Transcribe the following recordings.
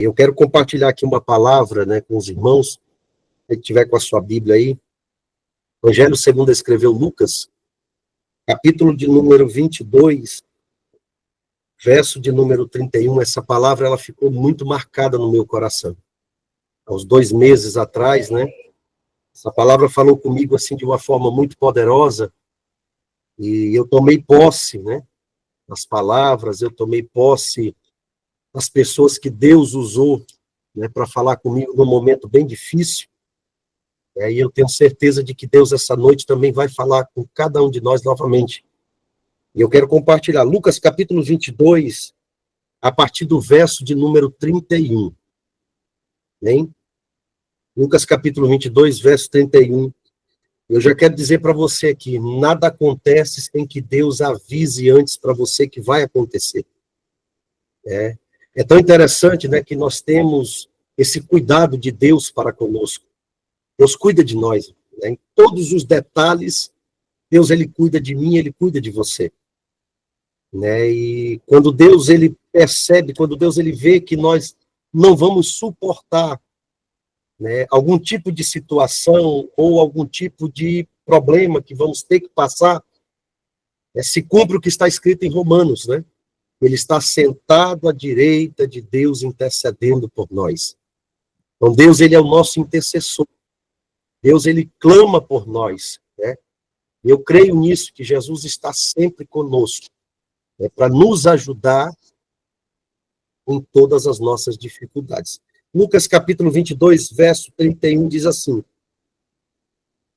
Eu quero compartilhar aqui uma palavra, né, com os irmãos, se tiver com a sua Bíblia aí. Evangelho segundo escreveu Lucas, capítulo de número 22, verso de número 31. Essa palavra, ela ficou muito marcada no meu coração. Há uns 2 meses atrás, né, essa palavra falou comigo, assim, de uma forma muito poderosa, e eu tomei posse, né, das palavras, eu tomei posse das pessoas que Deus usou, né, para falar comigo num momento bem difícil. E eu tenho certeza de que Deus, essa noite, também vai falar com cada um de nós novamente. E eu quero compartilhar Lucas, capítulo 22, a partir do verso de número 31. Hein? Lucas, capítulo 22, verso 31. Eu já quero dizer para você aqui, nada acontece sem que Deus avise antes para você que vai acontecer. É tão interessante, né, que nós temos esse cuidado de Deus para conosco. Deus cuida de nós, né? Em todos os detalhes, Deus, ele cuida de mim, ele cuida de você, né? E quando Deus, ele percebe, quando Deus, ele vê que nós não vamos suportar, né, algum tipo de situação ou algum tipo de problema que vamos ter que passar, se cumpre o que está escrito em Romanos, né? Ele está sentado à direita de Deus, intercedendo por nós. Então, Deus, ele é o nosso intercessor. Deus, ele clama por nós, né? Eu creio nisso, que Jesus está sempre conosco, né, para nos ajudar em todas as nossas dificuldades. Lucas, capítulo 22, verso 31, diz assim: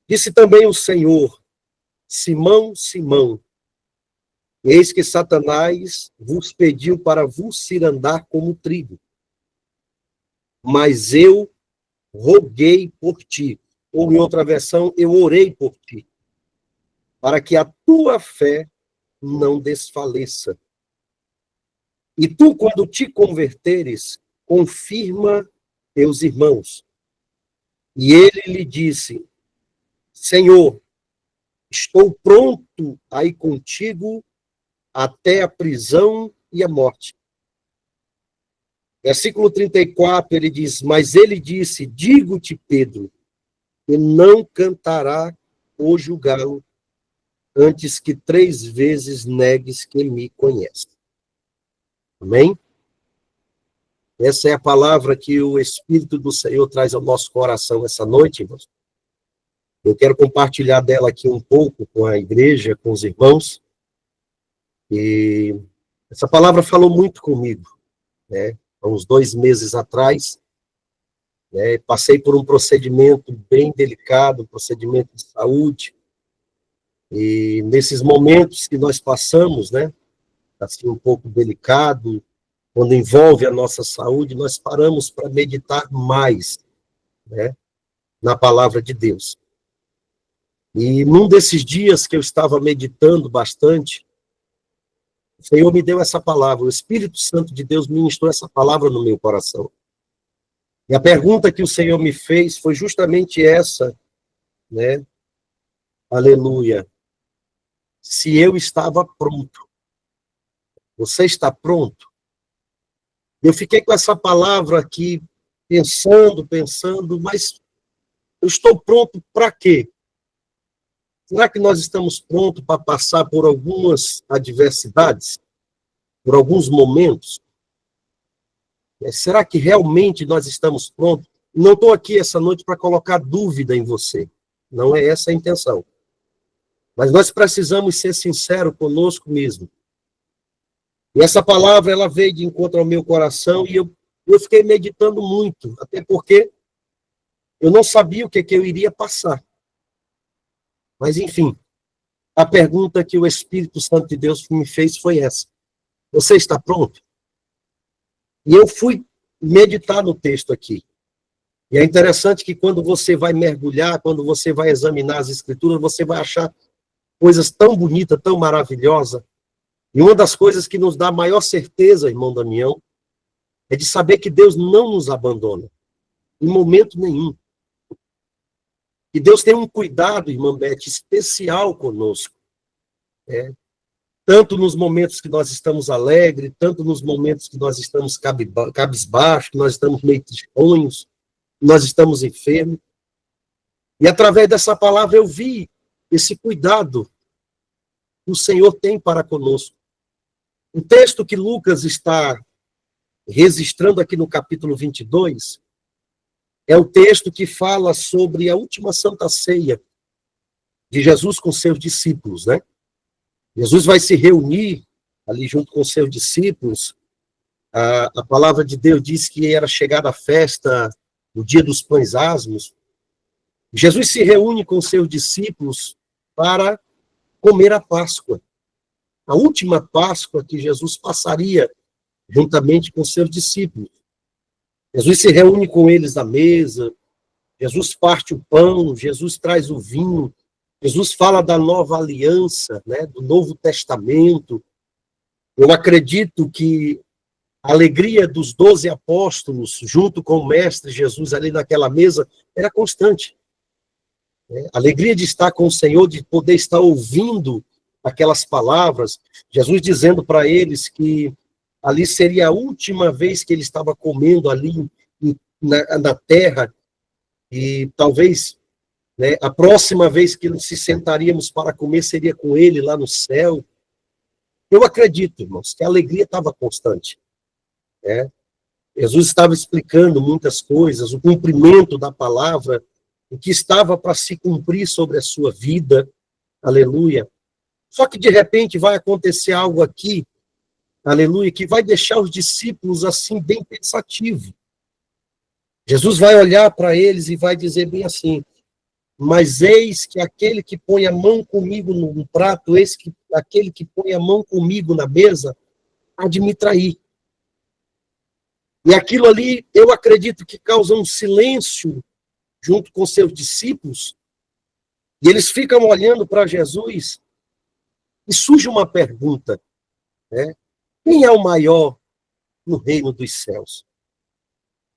Disse também o Senhor, Simão, Simão, eis que Satanás vos pediu para vos cirandar como trigo, mas eu roguei por ti. Ou em outra versão, eu orei por ti, para que a tua fé não desfaleça. E tu, quando te converteres, confirma teus irmãos. E ele lhe disse: Senhor, estou pronto a ir contigo até a prisão e a morte. Versículo 34, ele diz: Mas ele disse: Digo-te, Pedro, que não cantará hoje o galo, antes que 3 vezes negues que me conhece. Amém? Essa é a palavra que o Espírito do Senhor traz ao nosso coração essa noite, irmãos. Eu quero compartilhar dela aqui um pouco com a igreja, com os irmãos. E essa palavra falou muito comigo, né? Há uns 2 meses atrás, né, passei por um procedimento bem delicado, um procedimento de saúde. E nesses momentos que nós passamos, né, assim um pouco delicado, quando envolve a nossa saúde, nós paramos para meditar mais, né, na palavra de Deus. E num desses dias que eu estava meditando bastante, o Senhor me deu essa palavra, o Espírito Santo de Deus ministrou essa palavra no meu coração. E a pergunta que o Senhor me fez foi justamente essa, né? Aleluia. Se eu estava pronto. Você está pronto? Eu fiquei com essa palavra aqui, pensando, mas eu estou pronto para quê? Será que nós estamos prontos para passar por algumas adversidades? Por alguns momentos? Será que realmente nós estamos prontos? Não estou aqui essa noite para colocar dúvida em você. Não é essa a intenção. Mas nós precisamos ser sinceros conosco mesmo. E essa palavra, ela veio de encontro ao meu coração e eu fiquei meditando muito, até porque eu não sabia o que eu iria passar. Mas, enfim, a pergunta que o Espírito Santo de Deus me fez foi essa: você está pronto? E eu fui meditar no texto aqui. E é interessante que quando você vai mergulhar, quando você vai examinar as Escrituras, você vai achar coisas tão bonitas, tão maravilosas. E uma das coisas que nos dá maior certeza, irmão Damião, é de saber que Deus não nos abandona, em momento nenhum. E Deus tem um cuidado, irmã Beth, especial conosco. tanto nos momentos que nós estamos alegres, tanto nos momentos que nós estamos cabisbaixos, que nós estamos meio tristonhos, que nós estamos enfermos. E através dessa palavra eu vi esse cuidado que o Senhor tem para conosco. O texto que Lucas está registrando aqui no capítulo 22 é o texto que fala sobre a última Santa Ceia de Jesus com seus discípulos, né? Jesus vai se reunir ali junto com seus discípulos. A palavra de Deus diz que era chegada a festa no dia dos pães asmos. Jesus se reúne com seus discípulos para comer a Páscoa. A última Páscoa que Jesus passaria juntamente com seus discípulos. Jesus se reúne com eles à mesa, Jesus parte o pão, Jesus traz o vinho, Jesus fala da nova aliança, né, do Novo Testamento. Eu acredito que a alegria dos 12 apóstolos, junto com o Mestre Jesus ali naquela mesa, era constante. A alegria de estar com o Senhor, de poder estar ouvindo aquelas palavras, Jesus dizendo para eles que ali seria a última vez que ele estava comendo ali na terra, e talvez, né, a próxima vez que se sentaríamos para comer seria com ele lá no céu. Eu acredito, irmãos, que a alegria estava constante. Né? Jesus estava explicando muitas coisas, o cumprimento da palavra, o que estava para se cumprir sobre a sua vida. Aleluia. Só que, de repente, vai acontecer algo aqui, aleluia, que vai deixar os discípulos assim, bem pensativos. Jesus vai olhar para eles e vai dizer bem assim: mas eis que aquele que põe a mão comigo no prato, eis que aquele que põe a mão comigo na mesa, há de me trair. E aquilo ali, eu acredito que causa um silêncio junto com seus discípulos, e eles ficam olhando para Jesus, e surge uma pergunta, né? Quem é o maior no reino dos céus?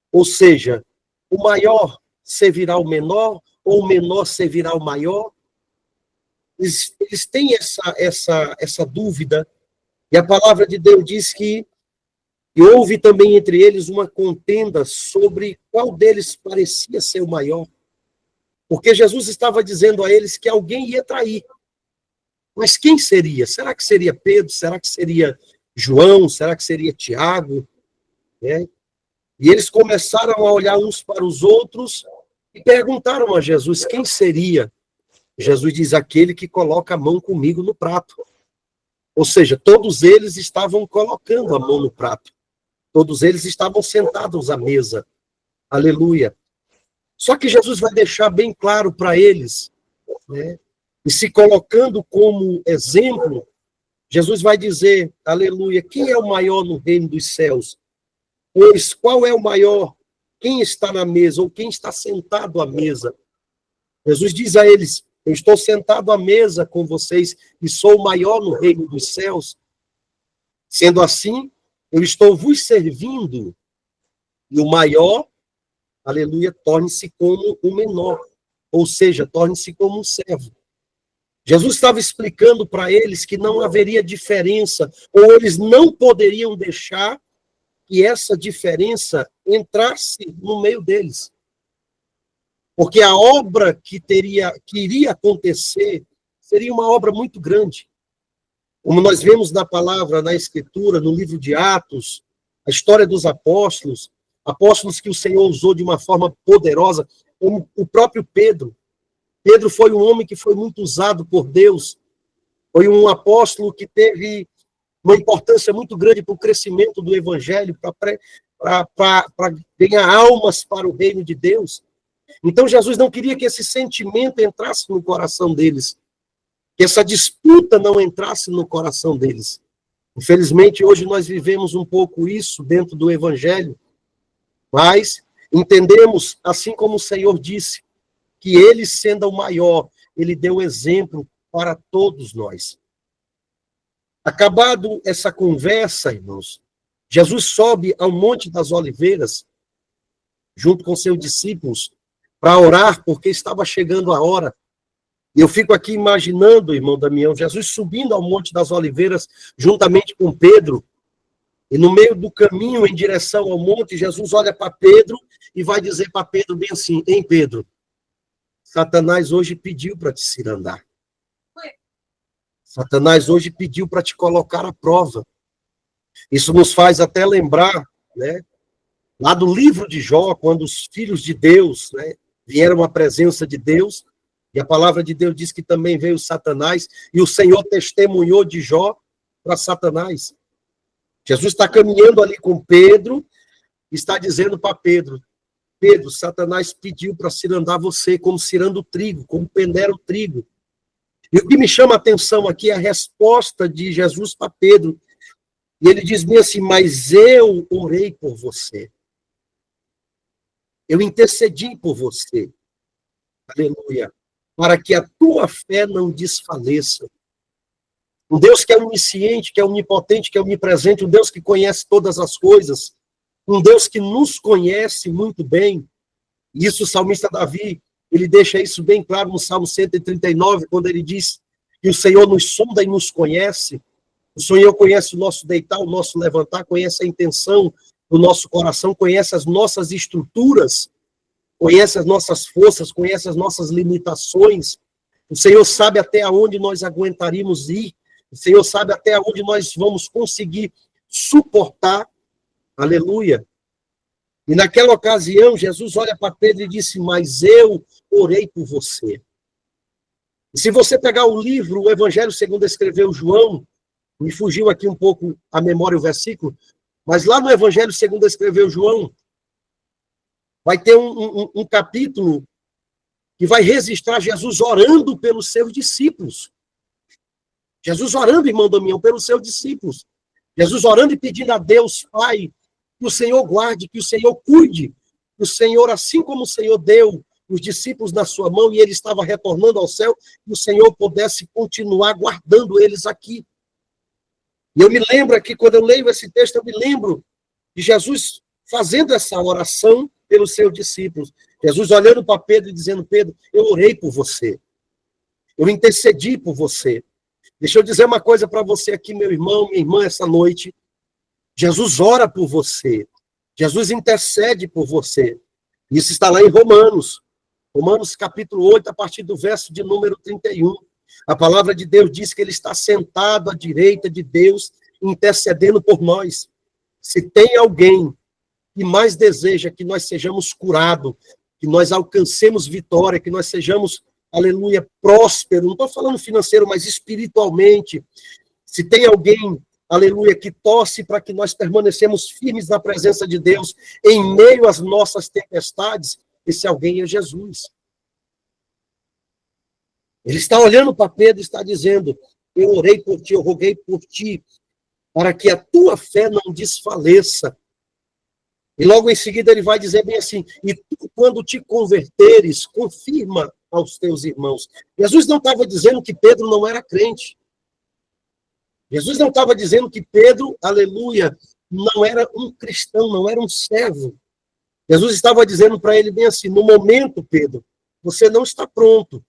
Ou seja, o maior servirá ao menor, ou o menor servirá ao maior? Eles têm essa dúvida, e a palavra de Deus diz que houve também entre eles uma contenda sobre qual deles parecia ser o maior. Porque Jesus estava dizendo a eles que alguém ia trair. Mas quem seria? Será que seria Pedro? Será que seria João? Será que seria Tiago? É. E eles começaram a olhar uns para os outros e perguntaram a Jesus quem seria. Jesus diz: aquele que coloca a mão comigo no prato. Ou seja, todos eles estavam colocando a mão no prato. Todos eles estavam sentados à mesa. Aleluia. Só que Jesus vai deixar bem claro para eles, né? E se colocando como exemplo, Jesus vai dizer, aleluia, quem é o maior no reino dos céus? Pois qual é o maior? Quem está na mesa ou quem está sentado à mesa? Jesus diz a eles: eu estou sentado à mesa com vocês e sou o maior no reino dos céus. Sendo assim, eu estou vos servindo, e o maior, aleluia, torne-se como o menor, ou seja, torne-se como um servo. Jesus estava explicando para eles que não haveria diferença, ou eles não poderiam deixar que essa diferença entrasse no meio deles. Porque a obra que iria acontecer seria uma obra muito grande. Como nós vemos na palavra, na Escritura, no livro de Atos, a história dos apóstolos, apóstolos que o Senhor usou de uma forma poderosa, como o próprio Pedro. Pedro foi um homem que foi muito usado por Deus, foi um apóstolo que teve uma importância muito grande para o crescimento do evangelho, para ganhar almas para o reino de Deus. Então Jesus não queria que esse sentimento entrasse no coração deles, que essa disputa não entrasse no coração deles. Infelizmente, hoje nós vivemos um pouco isso dentro do evangelho, mas entendemos, assim como o Senhor disse, que ele, sendo o maior, ele deu exemplo para todos nós. Acabado essa conversa, irmãos, Jesus sobe ao Monte das Oliveiras, junto com seus discípulos, para orar, porque estava chegando a hora. E eu fico aqui imaginando, irmão Damião, Jesus subindo ao Monte das Oliveiras juntamente com Pedro, e no meio do caminho em direção ao monte, Jesus olha para Pedro e vai dizer para Pedro bem assim: Hein, Pedro, Satanás hoje pediu para te cirandar. Satanás hoje pediu para te colocar à prova. Isso nos faz até lembrar, né, lá do livro de Jó, quando os filhos de Deus, né, vieram à presença de Deus, e a palavra de Deus diz que também veio Satanás, e o Senhor testemunhou de Jó para Satanás. Jesus está caminhando ali com Pedro, e está dizendo para Pedro: Pedro, Satanás pediu para cirandar você, como ciranda o trigo, como peneira o trigo. E o que me chama a atenção aqui é a resposta de Jesus para Pedro. E ele diz bem assim: mas eu orei por você. Eu intercedi por você. Aleluia. Para que a tua fé não desfaleça. Um Deus que é onisciente, que é onipotente, que é onipresente, um Deus que conhece todas as coisas, um Deus que nos conhece muito bem. E isso o salmista Davi, ele deixa isso bem claro no Salmo 139, quando ele diz que o Senhor nos sonda e nos conhece. O Senhor conhece o nosso deitar, o nosso levantar, conhece a intenção do nosso coração, conhece as nossas estruturas, conhece as nossas forças, conhece as nossas limitações. O Senhor sabe até onde nós aguentaríamos ir. O Senhor sabe até onde nós vamos conseguir suportar. Aleluia. E naquela ocasião, Jesus olha para Pedro e disse: mas eu orei por você. E se você pegar o livro, o Evangelho segundo escreveu João, me fugiu aqui um pouco a memória o versículo, mas lá no Evangelho segundo escreveu João, vai ter um capítulo que vai registrar Jesus orando pelos seus discípulos. Jesus orando, irmão Damião, pelos seus discípulos. Jesus orando e pedindo a Deus, Pai, que o Senhor guarde, que o Senhor cuide, que o Senhor, assim como o Senhor deu os discípulos na sua mão e ele estava retornando ao céu, que o Senhor pudesse continuar guardando eles aqui. E eu me lembro aqui, quando eu leio esse texto, eu me lembro de Jesus fazendo essa oração pelos seus discípulos. Jesus olhando para Pedro e dizendo: Pedro, eu orei por você. Eu intercedi por você. Deixa eu dizer uma coisa para você aqui, meu irmão, minha irmã, essa noite. Jesus ora por você. Jesus intercede por você. Isso está lá em Romanos. Romanos capítulo 8, a partir do verso de número 31. A palavra de Deus diz que ele está sentado à direita de Deus, intercedendo por nós. Se tem alguém que mais deseja que nós sejamos curados, que nós alcancemos vitória, que nós sejamos, aleluia, prósperos, não estou falando financeiro, mas espiritualmente. Se tem alguém, aleluia, que torce para que nós permanecemos firmes na presença de Deus em meio às nossas tempestades, esse alguém é Jesus. Ele está olhando para Pedro e está dizendo: eu orei por ti, eu roguei por ti, para que a tua fé não desfaleça. E logo em seguida ele vai dizer bem assim: e tu, quando te converteres, confirma aos teus irmãos. Jesus não estava dizendo que Pedro não era crente. Jesus não estava dizendo que Pedro, aleluia, não era um cristão, não era um servo. Jesus estava dizendo para ele bem assim: no momento, Pedro, você não está pronto.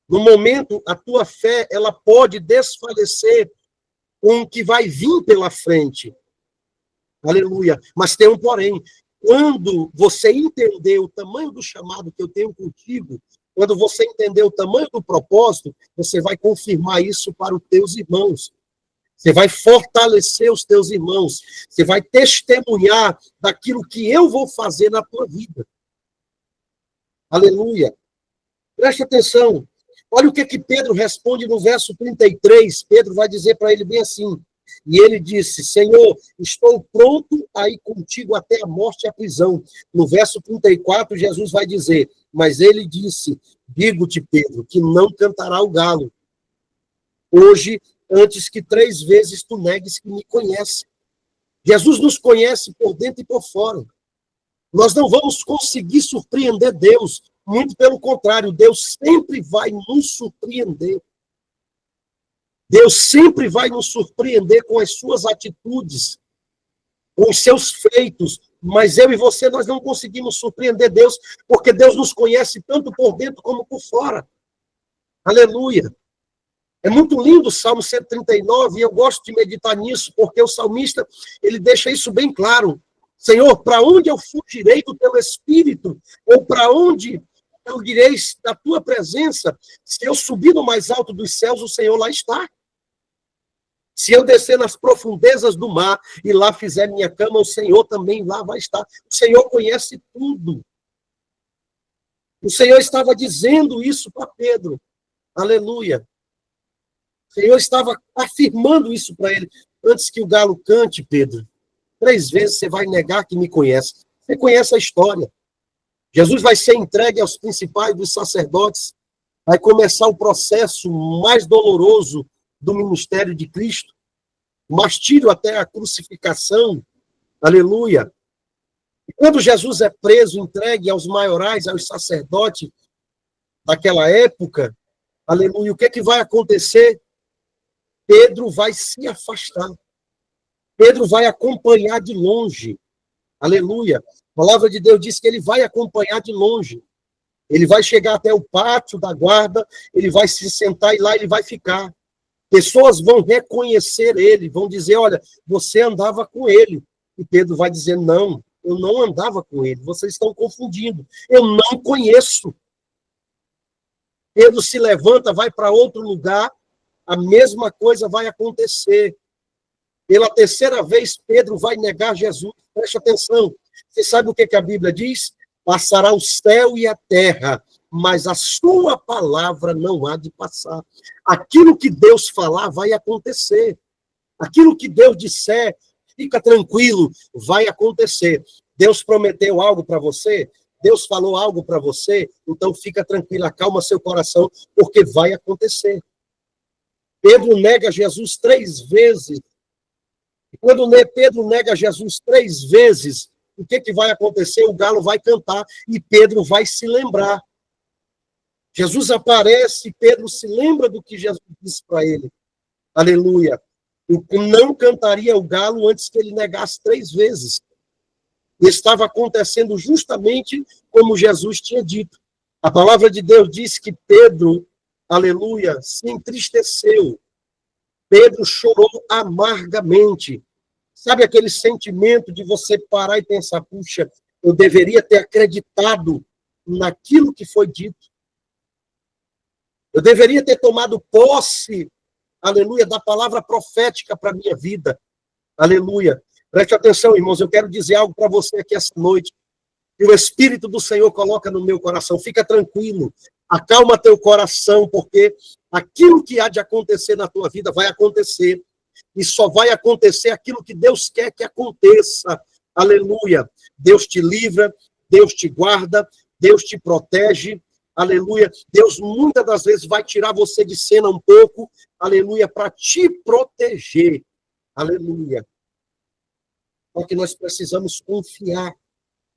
No momento, a tua fé, ela pode desfalecer com o que vai vir pela frente. Aleluia. Mas tem um porém. Quando você entender o tamanho do chamado que eu tenho contigo, quando você entender o tamanho do propósito, você vai confirmar isso para os teus irmãos. Você vai fortalecer os teus irmãos. Você vai testemunhar daquilo que eu vou fazer na tua vida. Aleluia. Preste atenção. Olha o que Pedro responde no verso 33. Pedro vai dizer para ele bem assim: e ele disse: Senhor, estou pronto a ir contigo até a morte e a prisão. No verso 34, Jesus vai dizer: mas ele disse: digo-te, Pedro, que não cantará o galo hoje, antes que 3 vezes tu negues que me conhece. Jesus nos conhece por dentro e por fora. Nós não vamos conseguir surpreender Deus. Muito pelo contrário, Deus sempre vai nos surpreender. Deus sempre vai nos surpreender com as suas atitudes, com os seus feitos. Mas eu e você, nós não conseguimos surpreender Deus, porque Deus nos conhece tanto por dentro como por fora. Aleluia. É muito lindo o Salmo 139, e eu gosto de meditar nisso, porque o salmista, ele deixa isso bem claro. Senhor, para onde eu fugirei do teu espírito? Ou para onde eu irei da tua presença? Se eu subir no mais alto dos céus, o Senhor lá está. Se eu descer nas profundezas do mar e lá fizer minha cama, o Senhor também lá vai estar. O Senhor conhece tudo. O Senhor estava dizendo isso para Pedro. Aleluia. O Senhor estava afirmando isso para ele. Antes que o galo cante, Pedro, 3 vezes você vai negar que me conhece. Você conhece a história. Jesus vai ser entregue aos principais dos sacerdotes. Vai começar o processo mais doloroso do ministério de Cristo. O martírio até a crucificação. Aleluia. E quando Jesus é preso, entregue aos maiorais, aos sacerdotes daquela época, aleluia, o que é que vai acontecer? Pedro vai se afastar. Pedro vai acompanhar de longe. Aleluia. A palavra de Deus diz que ele vai acompanhar de longe. Ele vai chegar até o pátio da guarda, ele vai se sentar e lá ele vai ficar. Pessoas vão reconhecer ele, vão dizer, olha, você andava com ele. E Pedro vai dizer, não, eu não andava com ele, vocês estão confundindo. Eu não conheço. Pedro se levanta, vai para outro lugar, a mesma coisa vai acontecer. Pela 3ª vez, Pedro vai negar Jesus. Preste atenção. Você sabe o que a Bíblia diz? Passará o céu e a terra, mas a sua palavra não há de passar. Aquilo que Deus falar vai acontecer. Aquilo que Deus disser, fica tranquilo, vai acontecer. Deus prometeu algo para você? Deus falou algo para você? Então fica tranquilo, acalma seu coração, porque vai acontecer. Pedro nega Jesus 3 vezes. E quando Pedro nega Jesus 3 vezes, o que vai acontecer? O galo vai cantar e Pedro vai se lembrar. Jesus aparece e Pedro se lembra do que Jesus disse para ele. Aleluia. Não cantaria o galo antes que ele negasse 3 vezes. E estava acontecendo justamente como Jesus tinha dito. A palavra de Deus diz que Pedro, aleluia, se entristeceu. Pedro chorou amargamente. Sabe aquele sentimento de você parar e pensar, puxa, eu deveria ter acreditado naquilo que foi dito. Eu deveria ter tomado posse, aleluia, da palavra profética para a minha vida. Aleluia. Preste atenção, irmãos, eu quero dizer algo para você aqui essa noite. E o Espírito do Senhor coloca no meu coração. Fica tranquilo. Acalma teu coração, porque aquilo que há de acontecer na tua vida vai acontecer. E só vai acontecer aquilo que Deus quer que aconteça. Aleluia. Deus te livra, Deus te guarda, Deus te protege. Aleluia. Deus muitas das vezes vai tirar você de cena um pouco. Aleluia. Para te proteger. Aleluia. Porque nós precisamos confiar.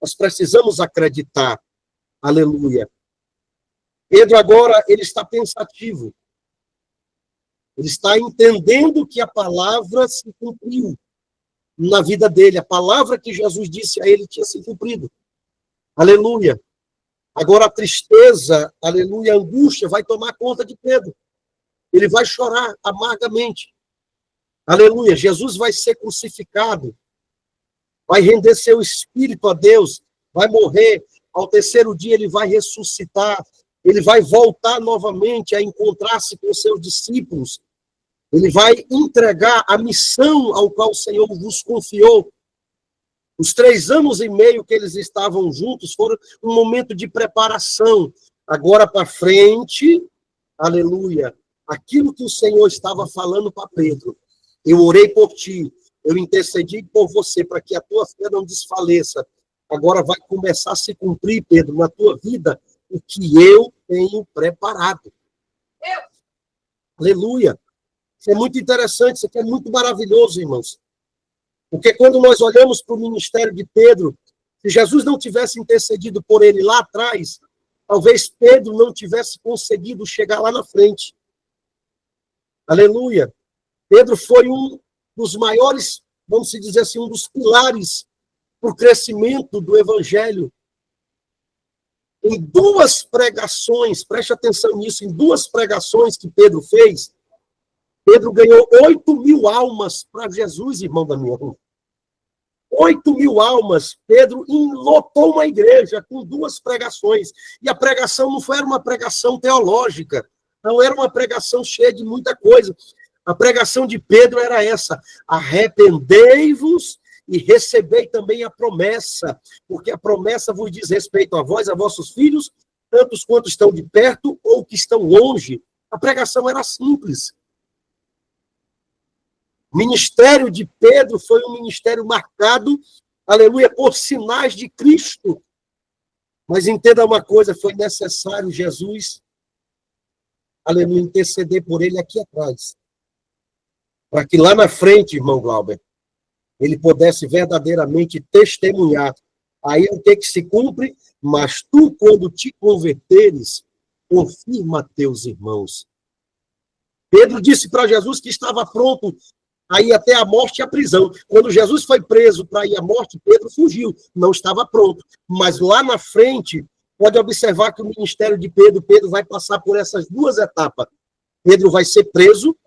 Nós precisamos acreditar. Aleluia. Pedro agora, ele está pensativo. Ele está entendendo que a palavra se cumpriu na vida dele. A palavra que Jesus disse a ele tinha se cumprido. Aleluia. Agora a tristeza, aleluia, a angústia vai tomar conta de Pedro. Ele vai chorar amargamente. Aleluia. Jesus vai ser crucificado. Vai render seu espírito a Deus. Vai morrer. Ao 3º dia ele vai ressuscitar. Ele vai voltar novamente a encontrar-se com seus discípulos. Ele vai entregar a missão ao qual o Senhor vos confiou. Os 3 anos e meio que eles estavam juntos foram um momento de preparação. Agora para frente, aleluia, aquilo que o Senhor estava falando para Pedro. Eu orei por ti, eu intercedi por você para que a tua fé não desfaleça. Agora vai começar a se cumprir, Pedro, na tua vida, o que eu tenho preparado. Aleluia. Isso é muito interessante, isso aqui é muito maravilhoso, irmãos. Porque quando nós olhamos para o ministério de Pedro, se Jesus não tivesse intercedido por ele lá atrás, talvez Pedro não tivesse conseguido chegar lá na frente. Aleluia. Pedro foi um dos maiores, vamos dizer assim, um dos pilares para o crescimento do evangelho. Em duas pregações, preste atenção nisso, em duas pregações que Pedro fez, Pedro ganhou 8.000 almas para Jesus, irmão Damião. 8.000 almas. Pedro lotou uma igreja com duas pregações. E a pregação não era uma pregação teológica, não era uma pregação cheia de muita coisa. A pregação de Pedro era essa: arrependei-vos e recebei também a promessa, porque a promessa vos diz respeito a vós, a vossos filhos, tantos quanto estão de perto ou que estão longe. A pregação era simples. O ministério de Pedro foi um ministério marcado, aleluia, por sinais de Cristo. Mas entenda uma coisa, foi necessário Jesus, aleluia, interceder por ele aqui atrás, para que lá na frente, irmão Glauber, ele pudesse verdadeiramente testemunhar. Aí é o que se cumpre? Mas tu, quando te converteres, confirma teus irmãos. Pedro disse para Jesus que estava pronto a ir até a morte e a prisão. Quando Jesus foi preso para ir à morte, Pedro fugiu, não estava pronto. Mas lá na frente, pode observar que o ministério de Pedro vai passar por essas duas etapas. Pedro vai ser preso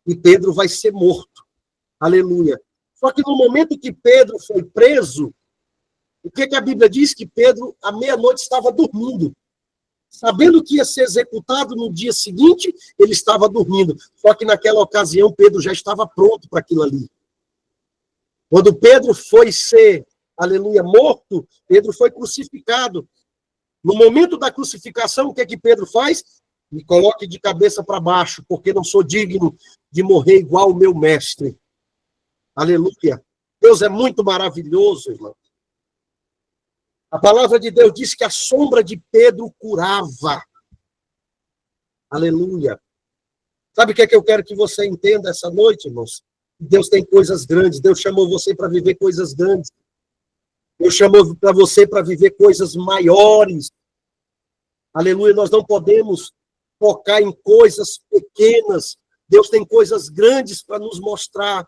e Pedro vai ser morto. Aleluia. Só que no momento que Pedro foi preso, o que a Bíblia diz? Que Pedro, à meia-noite, estava dormindo. Sabendo que ia ser executado no dia seguinte, ele estava dormindo. Só que naquela ocasião, Pedro já estava pronto para aquilo ali. Quando Pedro foi ser, aleluia, morto, Pedro foi crucificado. No momento da crucificação, o que Pedro faz? Me coloque de cabeça para baixo, porque não sou digno de morrer igual o meu mestre. Aleluia. Deus é muito maravilhoso, irmão. A palavra de Deus diz que a sombra de Pedro curava. Aleluia. Sabe o que eu quero que você entenda essa noite, irmãos? Deus tem coisas grandes. Deus chamou você para viver coisas grandes. Deus chamou para você para viver coisas maiores. Aleluia. Nós não podemos focar em coisas pequenas. Deus tem coisas grandes para nos mostrar.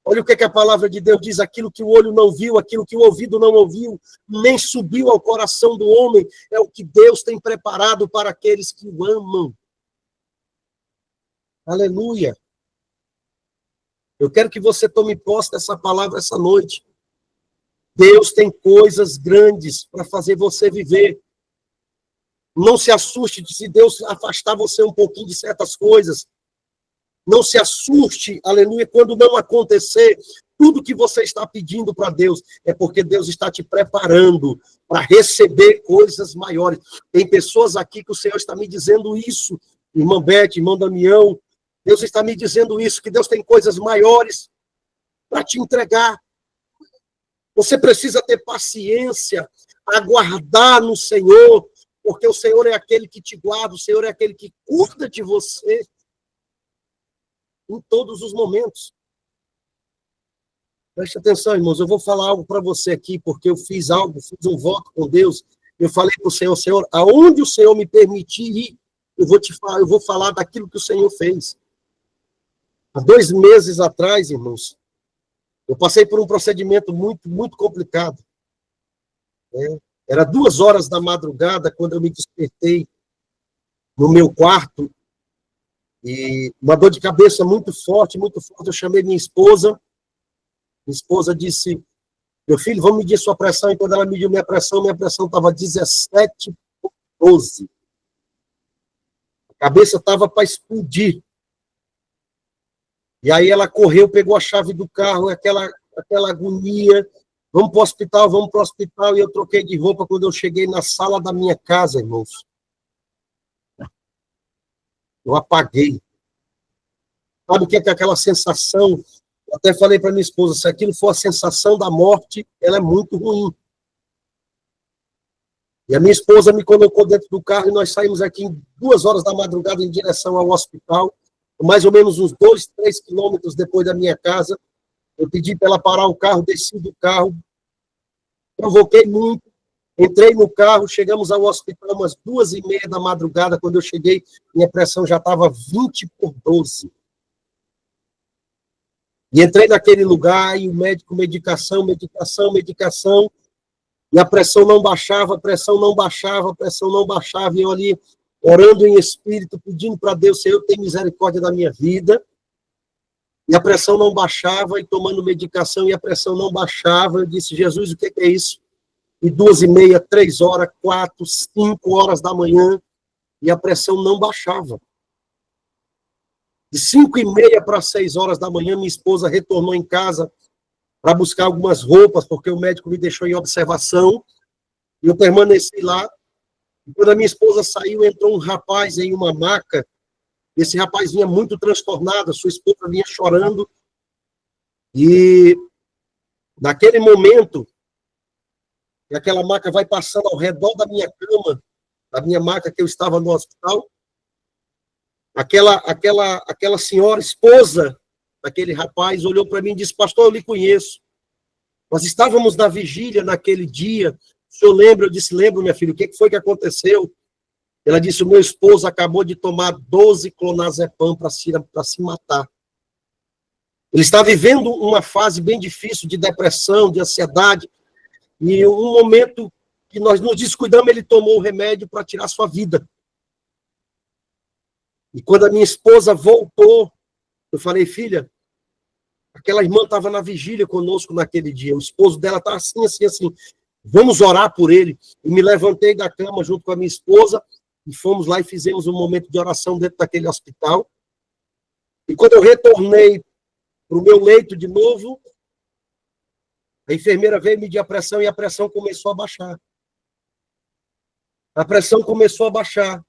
Olha o que a palavra de Deus diz: aquilo que o olho não viu, aquilo que o ouvido não ouviu, nem subiu ao coração do homem, é o que Deus tem preparado para aqueles que o amam. Aleluia. Eu quero que você tome posse dessa palavra essa noite. Deus tem coisas grandes para fazer você viver. Não se assuste se Deus afastar você um pouquinho de certas coisas. Não se assuste, aleluia, quando não acontecer tudo que você está pedindo para Deus. É porque Deus está te preparando para receber coisas maiores. Tem pessoas aqui que o Senhor está me dizendo isso. Irmã Beth, irmão Damião, Deus está me dizendo isso, que Deus tem coisas maiores para te entregar. Você precisa ter paciência, aguardar no Senhor, porque o Senhor é aquele que te guarda, o Senhor é aquele que cuida de você em todos os momentos. Preste atenção, irmãos, eu vou falar algo para você aqui, porque eu fiz um voto com Deus. Eu falei para o Senhor: Senhor, aonde o Senhor me permitir ir, eu vou falar daquilo que o Senhor fez. Há 2 meses atrás, irmãos, eu passei por um procedimento muito, muito complicado. Era 2 horas da madrugada quando eu me despertei no meu quarto, e uma dor de cabeça muito forte, muito forte. Eu chamei minha esposa. Minha esposa disse: meu filho, vamos medir sua pressão. E quando ela mediu minha pressão estava 17,12. A cabeça estava para explodir. E aí ela correu, pegou a chave do carro, aquela agonia. Vamos para o hospital, vamos para o hospital. E eu troquei de roupa quando eu cheguei na sala da minha casa, irmãos. Eu apaguei. Sabe o que é aquela sensação? Eu até falei para minha esposa: se aquilo for a sensação da morte, ela é muito ruim. E a minha esposa me colocou dentro do carro e nós saímos aqui em 2 horas da madrugada em direção ao hospital, mais ou menos uns 2, 3 quilômetros depois da minha casa. Eu pedi para ela parar o carro, desci do carro, provoquei muito, entrei no carro, chegamos ao hospital umas 2h30 da madrugada. Quando eu cheguei, minha pressão já estava 20/12. E entrei naquele lugar e o médico, medicação. E a pressão não baixava, a pressão não baixava, a pressão não baixava, e eu ali orando em espírito, pedindo para Deus, Senhor, tem misericórdia da minha vida. E a pressão não baixava, e tomando medicação, e a pressão não baixava. Eu disse, Jesus, o que é isso? E 2h30, 3h, 4, 5h da manhã, e a pressão não baixava. De 5h30 para 6h da manhã, minha esposa retornou em casa para buscar algumas roupas, porque o médico me deixou em observação, e eu permaneci lá. E quando a minha esposa saiu, entrou um rapaz em uma maca. Esse rapaz vinha muito transtornado, a sua esposa vinha chorando, e naquele momento, aquela maca vai passando ao redor da minha cama, da minha maca que eu estava no hospital, aquela senhora, esposa daquele rapaz, olhou para mim e disse, pastor, eu lhe conheço. Nós estávamos na vigília naquele dia, o senhor lembra? Eu disse, lembro, minha filha, o que foi que aconteceu? Ela disse, o meu esposo acabou de tomar 12 clonazepam para se matar. Ele está vivendo uma fase bem difícil de depressão, de ansiedade, e um momento que nós nos descuidamos, ele tomou o remédio para tirar sua vida. E quando a minha esposa voltou, eu falei, filha, aquela irmã estava na vigília conosco naquele dia, o esposo dela está assim, assim, assim, vamos orar por ele. E me levantei da cama junto com a minha esposa, e fomos lá e fizemos um momento de oração dentro daquele hospital. E quando eu retornei para o meu leito de novo, a enfermeira veio medir a pressão e a pressão começou a baixar. A pressão começou a baixar.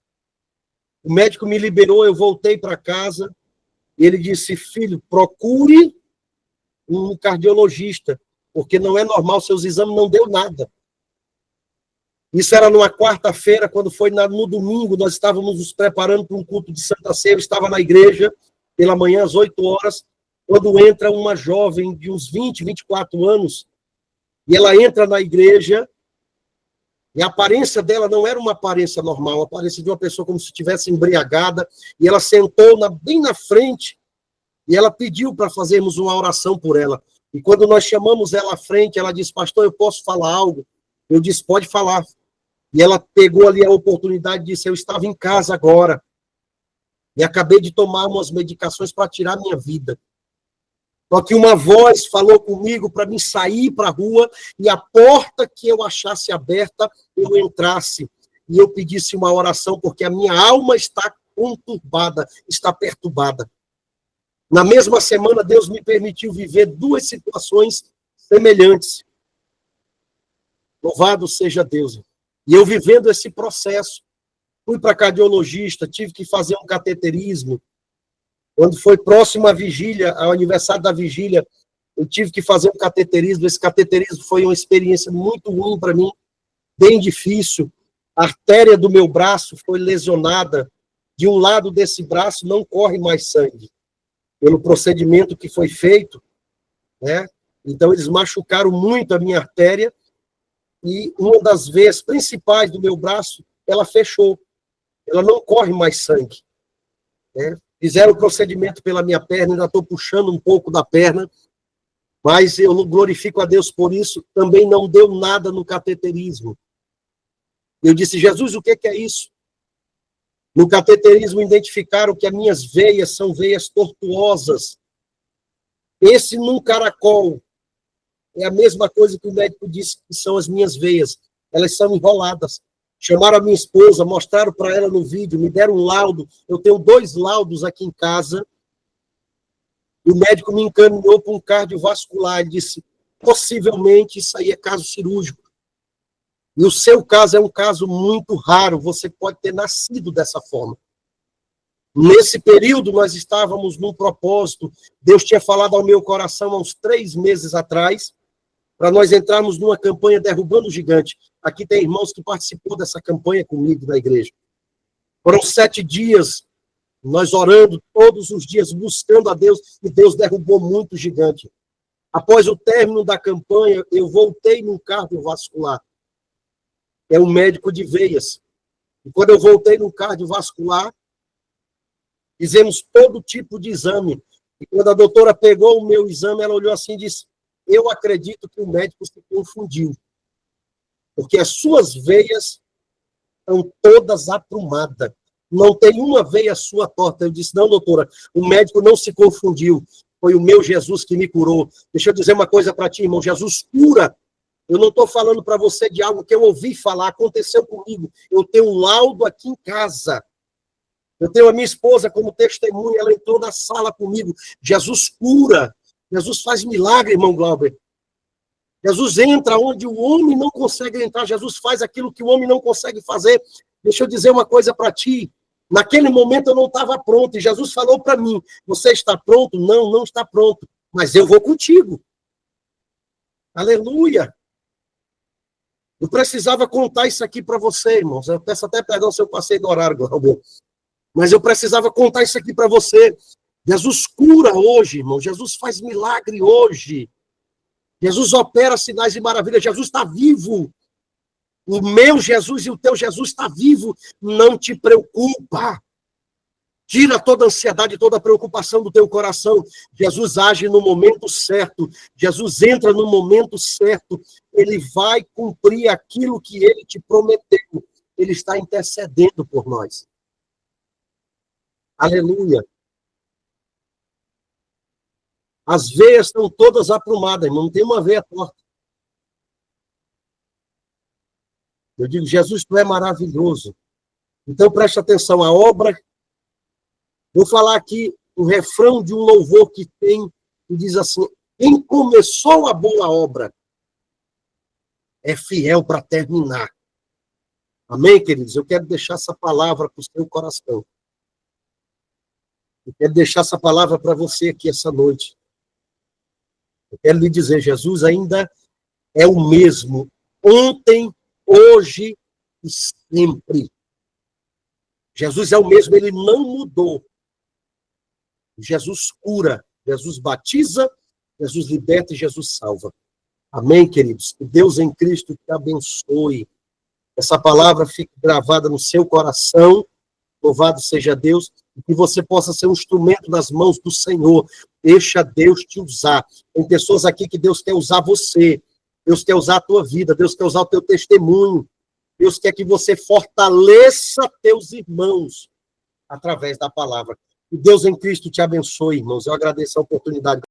O médico me liberou, eu voltei para casa, e ele disse, filho, procure um cardiologista, porque não é normal, seus exames não deu nada. Isso era numa quarta-feira, quando foi no domingo, nós estávamos nos preparando para um culto de Santa Ceia, eu estava na igreja, pela manhã, às 8h, quando entra uma jovem de uns 20, 24 anos, e ela entra na igreja, e a aparência dela não era uma aparência normal, a aparência de uma pessoa como se estivesse embriagada, e ela sentou bem na frente, e ela pediu para fazermos uma oração por ela. E quando nós chamamos ela à frente, ela disse, pastor, eu posso falar algo? Eu disse, pode falar. E ela pegou ali a oportunidade e disse, eu estava em casa agora, e acabei de tomar umas medicações para tirar minha vida. Só que uma voz falou comigo para mim sair para a rua, e a porta que eu achasse aberta, eu entrasse. E eu pedisse uma oração, porque a minha alma está conturbada, está perturbada. Na mesma semana, Deus me permitiu viver 2 situações semelhantes. Louvado seja Deus. E eu vivendo esse processo, fui para cardiologista, tive que fazer um cateterismo. Quando foi próximo à vigília, ao aniversário da vigília, eu tive que fazer um cateterismo. Esse cateterismo foi uma experiência muito ruim para mim, bem difícil. A artéria do meu braço foi lesionada. De um lado desse braço não corre mais sangue, pelo procedimento que foi feito, né? Então, eles machucaram muito a minha artéria, e uma das veias principais do meu braço, ela fechou. Ela não corre mais sangue, né? Fizeram o procedimento pela minha perna, ainda estou puxando um pouco da perna, mas eu glorifico a Deus por isso. Também não deu nada no cateterismo. Eu disse, Jesus, o que é isso? No cateterismo identificaram que as minhas veias são veias tortuosas. Esse num caracol é a mesma coisa que o médico disse que são as minhas veias. Elas são enroladas. Chamaram a minha esposa, mostraram para ela no vídeo, me deram um laudo. Eu tenho 2 laudos aqui em casa. O médico me encaminhou para um cardiovascular. Ele disse, possivelmente isso aí é caso cirúrgico. E o seu caso é um caso muito raro. Você pode ter nascido dessa forma. Nesse período, nós estávamos num propósito. Deus tinha falado ao meu coração há uns 3 meses atrás, para nós entrarmos numa campanha Derrubando o Gigante. Aqui tem irmãos que participou dessa campanha comigo na igreja. Foram 7 dias, nós orando todos os dias, buscando a Deus, e Deus derrubou muito gigante. Após o término da campanha, eu voltei num cardiovascular. É um médico de veias. E quando eu voltei no cardiovascular, fizemos todo tipo de exame. E quando a doutora pegou o meu exame, ela olhou assim e disse, eu acredito que o médico se confundiu. porque as suas veias estão todas aprumadas. Não tem uma veia sua torta. Eu disse, não, doutora, o médico não se confundiu. Foi o meu Jesus que me curou. Deixa eu dizer uma coisa para ti, irmão. Jesus cura. Eu não estou falando para você de algo que eu ouvi falar, aconteceu comigo. Eu tenho um laudo aqui em casa. Eu tenho a minha esposa como testemunha, ela entrou na sala comigo. Jesus cura. Jesus faz milagre, irmão Glauber. Jesus entra onde o homem não consegue entrar. Jesus faz aquilo que o homem não consegue fazer. Deixa eu dizer uma coisa para ti. Naquele momento eu não estava pronto. E Jesus falou para mim, você está pronto? Não, não está pronto. Mas eu vou contigo. Aleluia. Eu precisava contar isso aqui para você, irmãos. Eu peço até perdão se eu passei do horário, Glauber. Mas eu precisava contar isso aqui para você. Jesus cura hoje, irmão. Jesus faz milagre hoje. Jesus opera sinais e maravilhas. Jesus está vivo. O meu Jesus e o teu Jesus está vivo. Não te preocupa. Tira toda a ansiedade, toda a preocupação do teu coração. Jesus age no momento certo. Jesus entra no momento certo. Ele vai cumprir aquilo que ele te prometeu. Ele está intercedendo por nós. Aleluia. As veias estão todas aprumadas, irmão. Não tem uma veia torta. Eu digo, Jesus, tu é maravilhoso. Então, preste atenção. A obra... Vou falar aqui um refrão de um louvor que tem, que diz assim, quem começou a boa obra é fiel para terminar. Amém, queridos? Eu quero deixar essa palavra para o seu coração. Eu quero deixar essa palavra para você aqui essa noite. Eu quero lhe dizer, Jesus ainda é o mesmo, ontem, hoje e sempre. Jesus é o mesmo, ele não mudou. Jesus cura, Jesus batiza, Jesus liberta e Jesus salva. Amém, queridos? Que Deus em Cristo te abençoe. Essa palavra fique gravada no seu coração. Louvado seja Deus. E que você possa ser um instrumento nas mãos do Senhor. Deixa Deus te usar. Tem pessoas aqui que Deus quer usar você. Deus quer usar a tua vida. Deus quer usar o teu testemunho. Deus quer que você fortaleça teus irmãos através da palavra. Que Deus em Cristo te abençoe, irmãos. Eu agradeço a oportunidade.